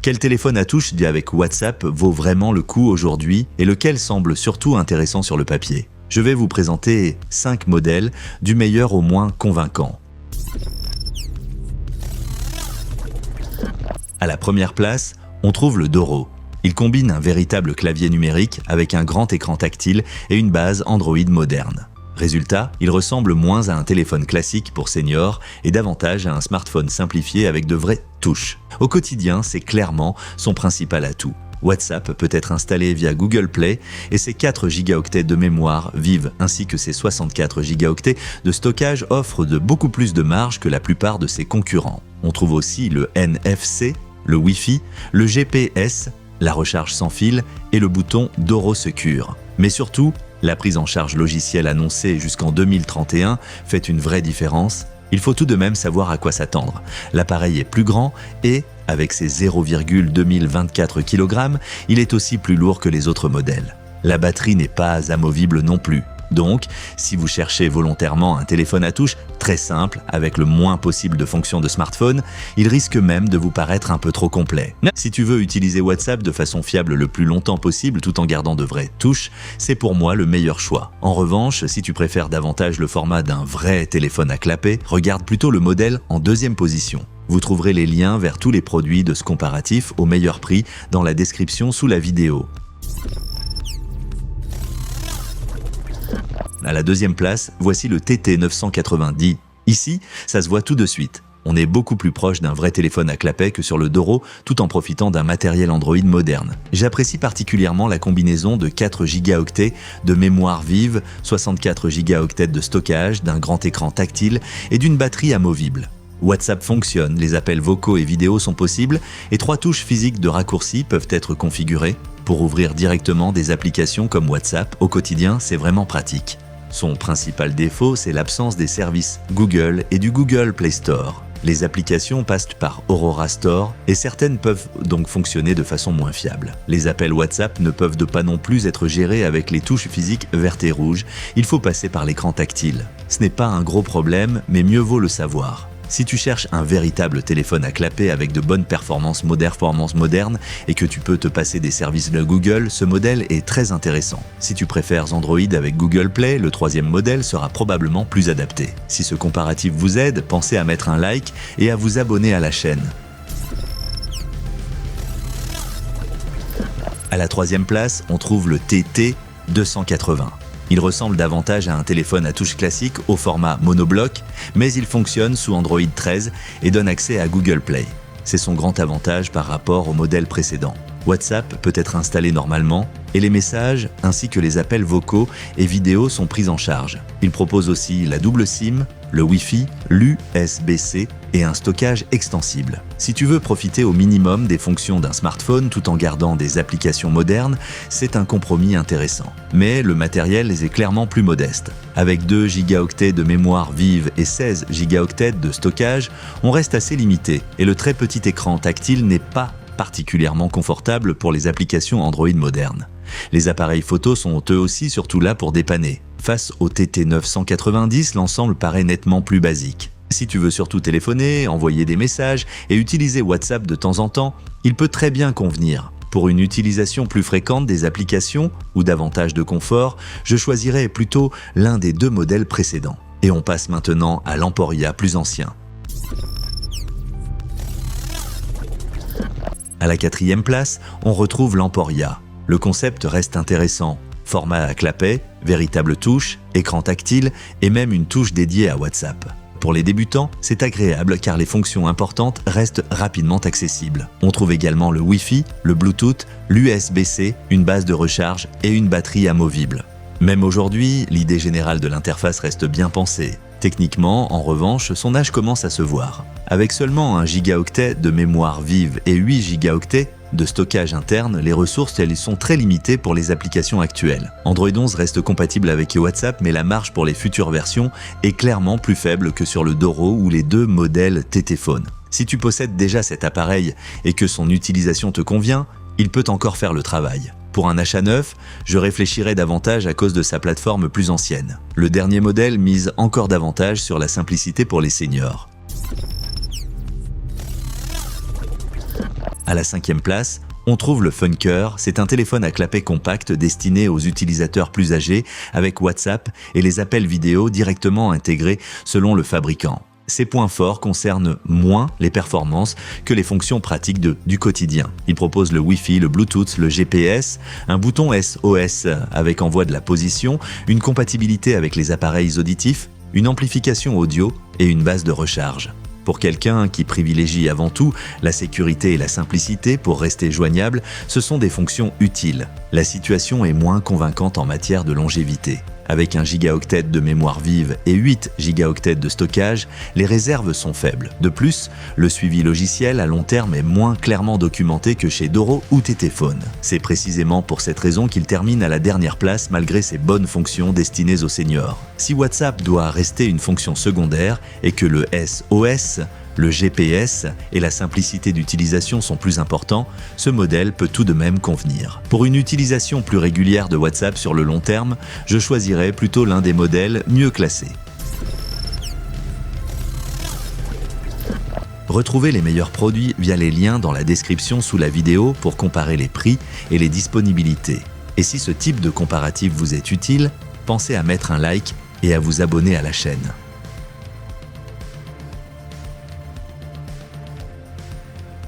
Quel téléphone à touche avec WhatsApp vaut vraiment le coup aujourd'hui et lequel semble surtout intéressant sur le papier? Je vais vous présenter 5 modèles, du meilleur au moins convaincant. À la première place, on trouve le Doro. Il combine un véritable clavier numérique avec un grand écran tactile et une base Android moderne. Résultat, il ressemble moins à un téléphone classique pour seniors et davantage à un smartphone simplifié avec de vraies touches. Au quotidien, c'est clairement son principal atout. WhatsApp peut être installé via Google Play et ses 4 gigaoctets de mémoire vive ainsi que ses 64 gigaoctets de stockage offrent de beaucoup plus de marge que la plupart de ses concurrents. On trouve aussi le NFC, le Wi-Fi, le GPS, la recharge sans fil et le bouton Doro Secure. Mais surtout, la prise en charge logicielle annoncée jusqu'en 2031 fait une vraie différence. Il faut tout de même savoir à quoi s'attendre. L'appareil est plus grand et, avec ses 0,2024 kg, il est aussi plus lourd que les autres modèles. La batterie n'est pas amovible non plus. Donc, si vous cherchez volontairement un téléphone à touche très simple, avec le moins possible de fonctions de smartphone, il risque même de vous paraître un peu trop complet. Si tu veux utiliser WhatsApp de façon fiable le plus longtemps possible tout en gardant de vraies touches, c'est pour moi le meilleur choix. En revanche, si tu préfères davantage le format d'un vrai téléphone à clapet, regarde plutôt le modèle en deuxième position. Vous trouverez les liens vers tous les produits de ce comparatif au meilleur prix dans la description sous la vidéo. À la deuxième place, voici le TT990. Ici, ça se voit tout de suite. On est beaucoup plus proche d'un vrai téléphone à clapet que sur le Doro, tout en profitant d'un matériel Android moderne. J'apprécie particulièrement la combinaison de 4 gigaoctets de mémoire vive, 64 gigaoctets de stockage, d'un grand écran tactile et d'une batterie amovible. WhatsApp fonctionne, les appels vocaux et vidéos sont possibles et 3 touches physiques de raccourci peuvent être configurées pour ouvrir directement des applications comme WhatsApp. Au quotidien, c'est vraiment pratique. Son principal défaut, c'est l'absence des services Google et du Google Play Store. Les applications passent par Aurora Store et certaines peuvent donc fonctionner de façon moins fiable. Les appels WhatsApp ne peuvent pas non plus être gérés avec les touches physiques vertes et rouges, il faut passer par l'écran tactile. Ce n'est pas un gros problème, mais mieux vaut le savoir. Si tu cherches un véritable téléphone à clapet avec de bonnes performances modernes et que tu peux te passer des services de Google, ce modèle est très intéressant. Si tu préfères Android avec Google Play, le troisième modèle sera probablement plus adapté. Si ce comparatif vous aide, pensez à mettre un like et à vous abonner à la chaîne. À la troisième place, on trouve le TT280. Il ressemble davantage à un téléphone à touche classique au format monobloc, mais il fonctionne sous Android 13 et donne accès à Google Play. C'est son grand avantage par rapport au modèle précédent. WhatsApp peut être installé normalement et les messages ainsi que les appels vocaux et vidéos sont pris en charge. Il propose aussi la double SIM, le Wi-Fi, l'USB-C et un stockage extensible. Si tu veux profiter au minimum des fonctions d'un smartphone tout en gardant des applications modernes, c'est un compromis intéressant. Mais le matériel est clairement plus modeste. Avec 2 gigaoctets de mémoire vive et 16 gigaoctets de stockage, on reste assez limité et le très petit écran tactile n'est pas particulièrement confortable pour les applications Android modernes. Les appareils photo sont eux aussi surtout là pour dépanner. Face au TT990, l'ensemble paraît nettement plus basique. Si tu veux surtout téléphoner, envoyer des messages et utiliser WhatsApp de temps en temps, il peut très bien convenir. Pour une utilisation plus fréquente des applications ou davantage de confort, je choisirais plutôt l'un des 2 modèles précédents. Et on passe maintenant à l'Emporia plus ancien. À la 4e place, on retrouve l'Emporia. Le concept reste intéressant. Format à clapet, véritable touche, écran tactile et même une touche dédiée à WhatsApp. Pour les débutants, c'est agréable car les fonctions importantes restent rapidement accessibles. On trouve également le Wi-Fi, le Bluetooth, l'USB-C, une base de recharge et une batterie amovible. Même aujourd'hui, l'idée générale de l'interface reste bien pensée. Techniquement, en revanche, son âge commence à se voir. Avec seulement 1 gigaoctet de mémoire vive et 8 gigaoctets de stockage interne, les ressources sont très limitées pour les applications actuelles. Android 11 reste compatible avec WhatsApp, mais la marge pour les futures versions est clairement plus faible que sur le Doro ou les 2 modèles TT Phone. Si tu possèdes déjà cet appareil et que son utilisation te convient, il peut encore faire le travail. Pour un achat neuf, je réfléchirais davantage à cause de sa plateforme plus ancienne. Le dernier modèle mise encore davantage sur la simplicité pour les seniors. À la 5e place, on trouve le Funker, c'est un téléphone à clapet compact destiné aux utilisateurs plus âgés avec WhatsApp et les appels vidéo directement intégrés selon le fabricant. Ses points forts concernent moins les performances que les fonctions pratiques du quotidien. Il propose le Wi-Fi, le Bluetooth, le GPS, un bouton SOS avec envoi de la position, une compatibilité avec les appareils auditifs, une amplification audio et une base de recharge. Pour quelqu'un qui privilégie avant tout la sécurité et la simplicité pour rester joignable, ce sont des fonctions utiles. La situation est moins convaincante en matière de longévité. Avec 1 gigaoctet de mémoire vive et 8 gigaoctets de stockage, les réserves sont faibles. De plus, le suivi logiciel à long terme est moins clairement documenté que chez Doro ou TT-Phone. C'est précisément pour cette raison qu'il termine à la dernière place malgré ses bonnes fonctions destinées aux seniors. Si WhatsApp doit rester une fonction secondaire et que le SOS, le GPS et la simplicité d'utilisation sont plus importants, ce modèle peut tout de même convenir. Pour une utilisation plus régulière de WhatsApp sur le long terme, je choisirais plutôt l'un des modèles mieux classés. Retrouvez les meilleurs produits via les liens dans la description sous la vidéo pour comparer les prix et les disponibilités. Et si ce type de comparatif vous est utile, pensez à mettre un like et à vous abonner à la chaîne.